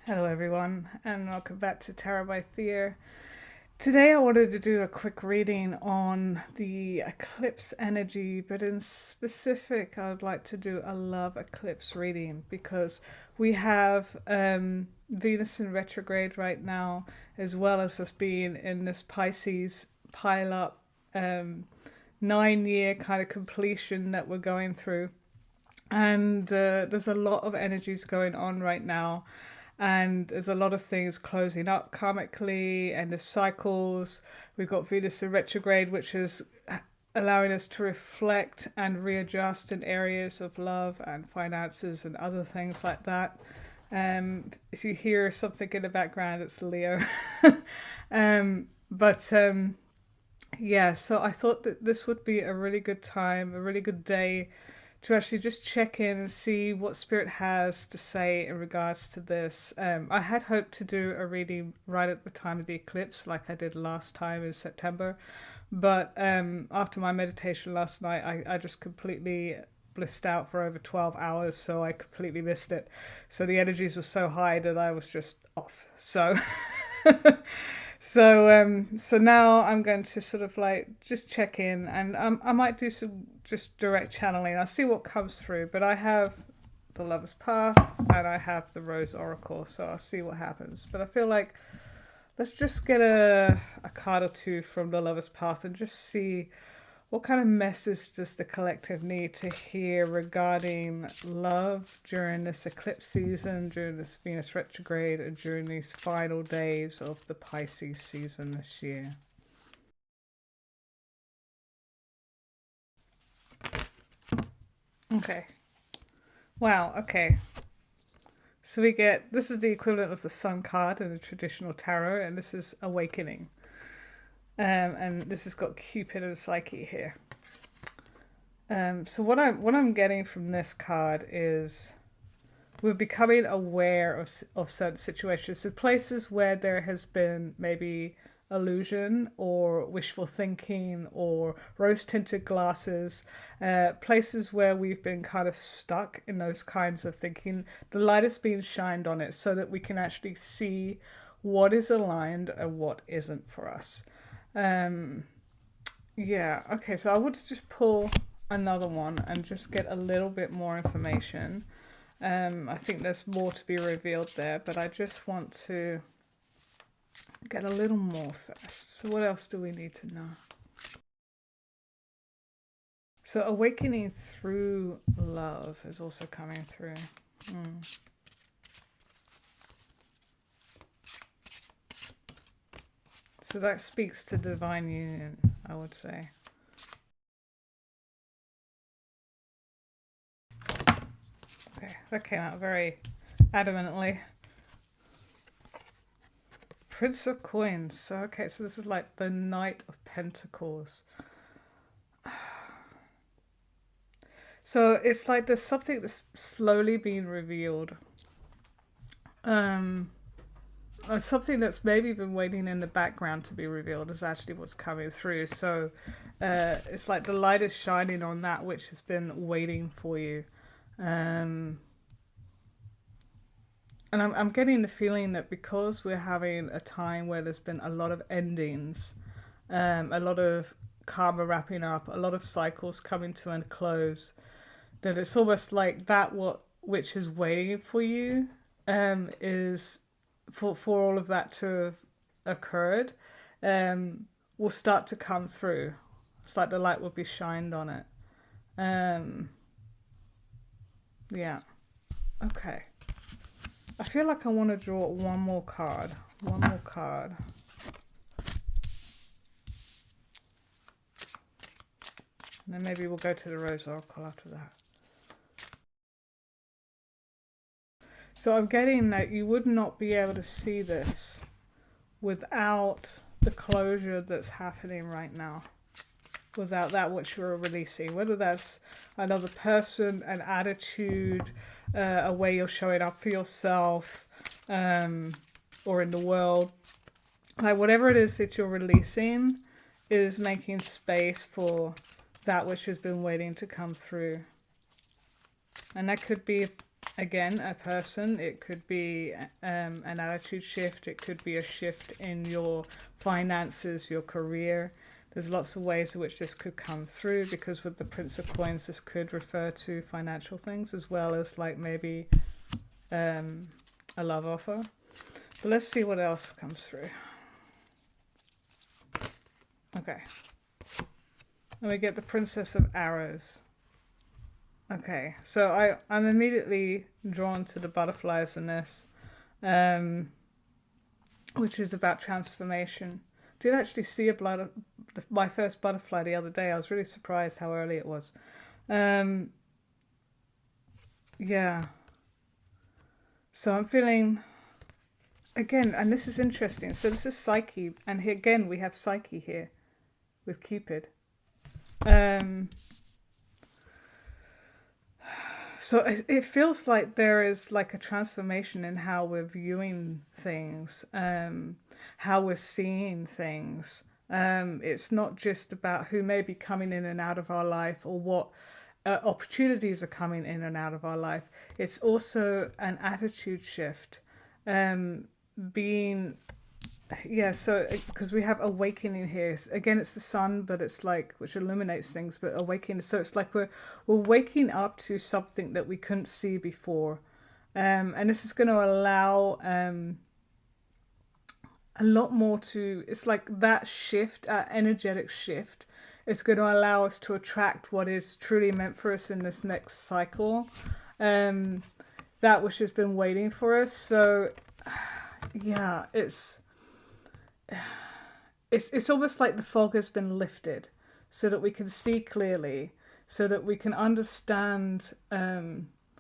Hello everyone and welcome back to Tarot by Thea. Today I wanted to do a quick reading on the eclipse energy, but in specific I would like to do a love eclipse reading because we have Venus in retrograde right now, as well as us being in this Pisces pile up 9 year kind of completion that we're going through. And there's a lot of energies going on right now, and there's a lot of things closing up karmically, end of cycles. We've got Venus in retrograde, which is allowing us to reflect and readjust in areas of love and finances and other things like that. If you hear something in the background, it's Leo. But yeah, so I thought that this would be a really good time, a really good day to actually just check in and see what Spirit has to say in regards to this. I had hoped to do a reading right at the time of the eclipse, like I did last time in September. But after my meditation last night, I just completely blissed out for over 12 hours, so I completely missed it. So the energies were so high that I was just off. So so now I'm going to sort of like just check in, and I might do some just direct channeling. I'll see what comes through, but I have the Lover's Path and I have the Rose Oracle, so I'll see what happens. But I feel like let's just get a card or two from the Lover's Path and just see what kind of message does the collective need to hear regarding love during this eclipse season, during this Venus retrograde, and during these final days of the Pisces season this year. Okay. Wow, okay. So we get, this is the equivalent of the Sun card in the traditional tarot, and this is Awakening. And this has got Cupid and Psyche here. So what I'm getting from this card is we're becoming aware of certain situations. So places where there has been maybe illusion or wishful thinking or rose-tinted glasses, places where we've been kind of stuck in those kinds of thinking, the light is being shined on it so that we can actually see what is aligned and what isn't for us. Yeah, okay, so I would just pull another one and just get a little bit more information. I think there's more to be revealed there, but I just want to get a little more first. So what else do we need to know? So awakening through love is also coming through. So that speaks to divine union, I would say. Okay, that came out very adamantly. Prince of Coins. So, okay, so this is like the Knight of Pentacles. So it's like there's something that's slowly being revealed. Something that's maybe been waiting in the background to be revealed is actually what's coming through. So it's like the light is shining on that which has been waiting for you. And I'm getting the feeling that because we're having a time where there's been a lot of endings, a lot of karma wrapping up, a lot of cycles coming to a close, that it's almost like that which is waiting for you is for all of that to have occurred, will start to come through. It's like the light will be shined on it. Yeah. Okay. I feel like I want to draw one more card. One more card. And then maybe we'll go to the Rose Oracle after that. So I'm getting that you would not be able to see this without the closure that's happening right now. Without that which you're releasing. Whether that's another person, an attitude, a way you're showing up for yourself, or in the world. Like whatever it is that you're releasing is making space for that which has been waiting to come through. And that could be again, a person. It could be an attitude shift. It could be a shift in your finances, your career. There's lots of ways in which this could come through, because with the Prince of Coins, this could refer to financial things as well as like maybe a love offer. But let's see what else comes through. Okay. And we get the Princess of Arrows. Okay, so I'm immediately drawn to the butterflies in this, which is about transformation. I did actually see my first butterfly the other day. I was really surprised how early it was. Yeah. So I'm feeling, again, and this is interesting. So this is Psyche, and here again we have Psyche here with Cupid. So it feels like there is like a transformation in how we're viewing things, how we're seeing things. It's not just about who may be coming in and out of our life, or what opportunities are coming in and out of our life. It's also an attitude shift. Being so because we have awakening here again, it's the sun, but it's like, which illuminates things, but awakening, so it's like we're waking up to something that we couldn't see before, and this is going to allow a lot more to, it's like that shift, energetic shift, is going to allow us to attract what is truly meant for us in this next cycle, that which has been waiting for us. So yeah, it's almost like the fog has been lifted, so that we can see clearly, so that we can understand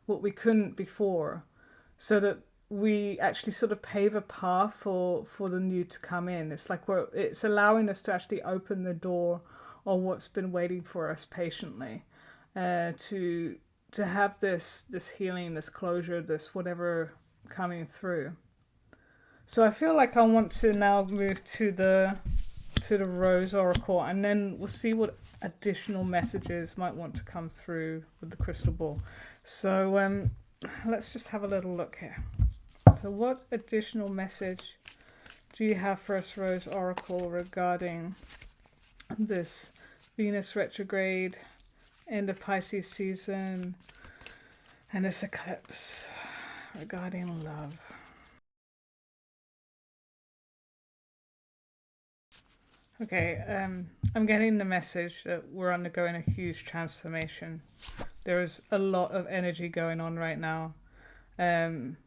what we couldn't before, so that we actually sort of pave a path for the new to come in. It's like it's allowing us to actually open the door on what's been waiting for us patiently, to have this healing, this closure, this whatever coming through. So I feel like I want to now move to the Rose Oracle, and then we'll see what additional messages might want to come through with the crystal ball. So let's just have a little look here. So what additional message do you have for us, Rose Oracle, regarding this Venus retrograde, end of Pisces season, and this eclipse regarding love? Okay, I'm getting the message that we're undergoing a huge transformation. There is a lot of energy going on right now. And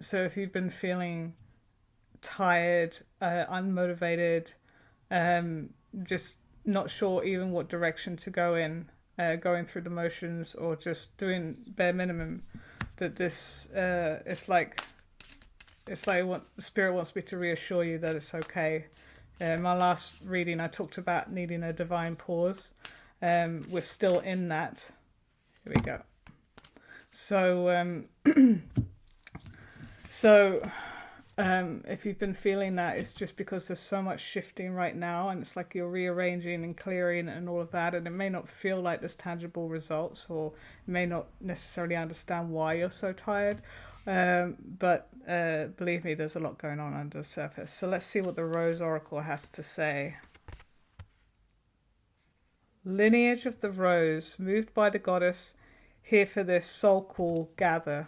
so if you've been feeling tired, unmotivated, just not sure even what direction to go in, going through the motions, or just doing bare minimum, that this it's like what the spirit wants me to reassure you that it's okay. My last reading, I talked about needing a divine pause. We're still in that. Here we go. So, if you've been feeling that, it's just because there's so much shifting right now, and it's like you're rearranging and clearing and all of that, and it may not feel like there's tangible results, or you may not necessarily understand why you're so tired. But believe me, there's a lot going on under the surface. So let's see what the Rose Oracle has to say. Lineage of the Rose, moved by the goddess, here for this soul call, gather.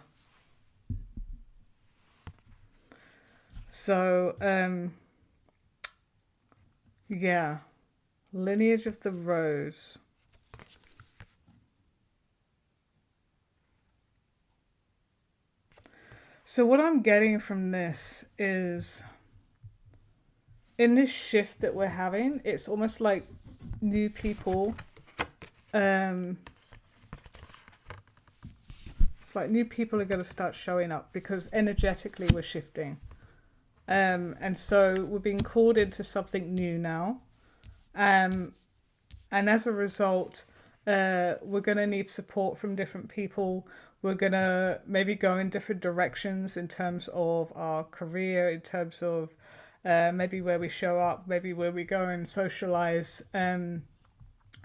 So, lineage of the Rose. So what I'm getting from this is, in this shift that we're having, it's almost like new people, it's like new people are going to start showing up, because energetically we're shifting. And so we're being called into something new now. And as a result, we're going to need support from different people. We're going to maybe go in different directions in terms of our career, in terms of maybe where we show up, maybe where we go and socialize,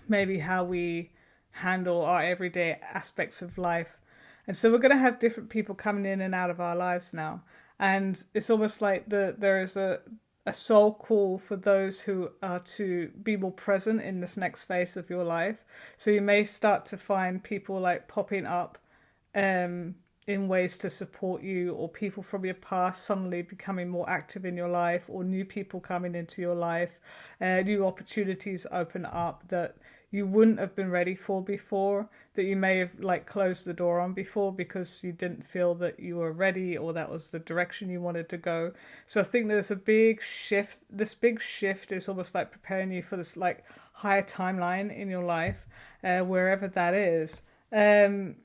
maybe how we handle our everyday aspects of life. And so we're going to have different people coming in and out of our lives now. And it's almost like there is a soul call for those who are to be more present in this next phase of your life. So you may start to find people like popping up in ways to support you, or people from your past suddenly becoming more active in your life, or new people coming into your life, new opportunities open up that you wouldn't have been ready for before, that you may have like closed the door on before because you didn't feel that you were ready or that was the direction you wanted to go. So I think there's a big shift. This big shift is almost like preparing you for this like higher timeline in your life, wherever that is. And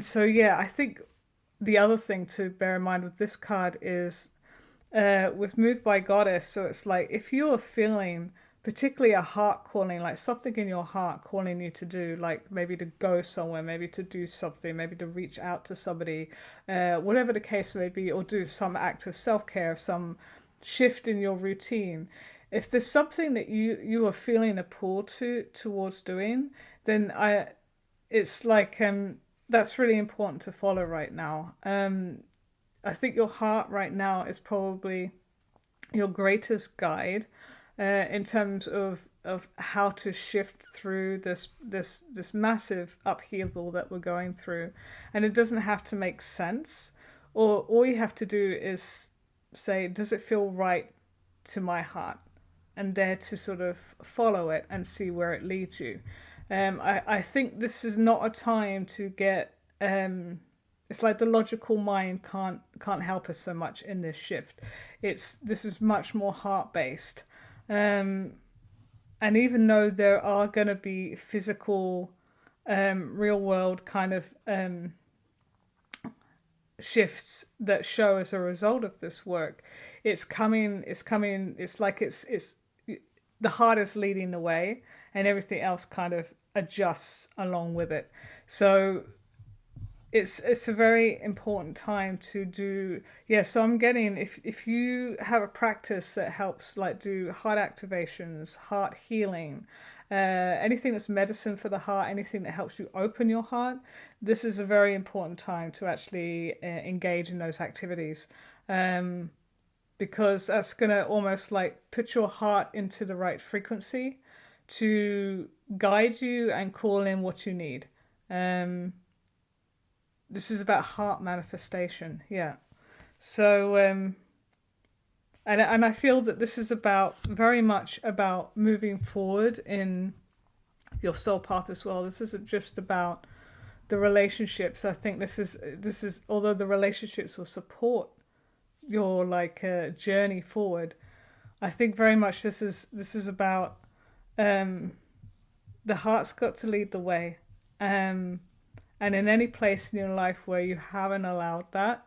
so, yeah, I think the other thing to bear in mind with this card is with Moved by Goddess. So it's like if you're feeling particularly a heart calling, like something in your heart calling you to do, like maybe to go somewhere, maybe to do something, maybe to reach out to somebody, whatever the case may be, or do some act of self-care, some shift in your routine. If there's something that you are feeling a pull towards doing, then it's like that's really important to follow right now. I think your heart right now is probably your greatest guide in terms of how to shift through this massive upheaval that we're going through. And it doesn't have to make sense. Or all you have to do is say, does it feel right to my heart? And dare to sort of follow it and see where it leads you. I think this is not a time to get. It's like the logical mind can't help us so much in this shift. This is much more heart based, and even though there are going to be physical, real world kind of shifts that show as a result of this work, it's coming. It's like it's the heart is leading the way, and everything else kind of adjusts along with it. So it's a very important time to do. Yeah, so I'm getting, if you have a practice that helps like do heart activations, heart healing, anything that's medicine for the heart, anything that helps you open your heart, this is a very important time to actually engage in those activities, because that's going to almost like put your heart into the right frequency to guide you and call in what you need. This is about heart manifestation, yeah. So, and I feel that this is about very much about moving forward in your soul path as well. This isn't just about the relationships. I think this is although the relationships will support your like journey forward, I think very much this is about the heart's got to lead the way. And in any place in your life where you haven't allowed that,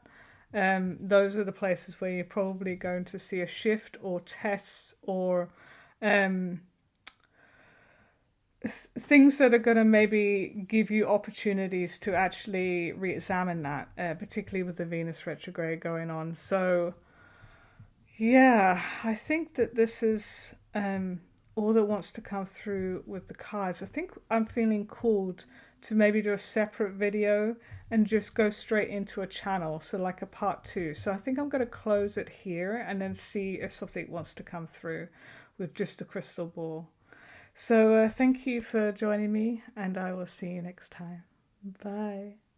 those are the places where you're probably going to see a shift or tests or things that are going to maybe give you opportunities to actually re-examine that, particularly with the Venus retrograde going on. So, yeah, I think that this is all that wants to come through with the cards. I think I'm feeling called to maybe do a separate video and just go straight into a channel, so like a part 2. So I think I'm going to close it here and then see if something wants to come through with just a crystal ball. So thank you for joining me, and I will see you next time. Bye.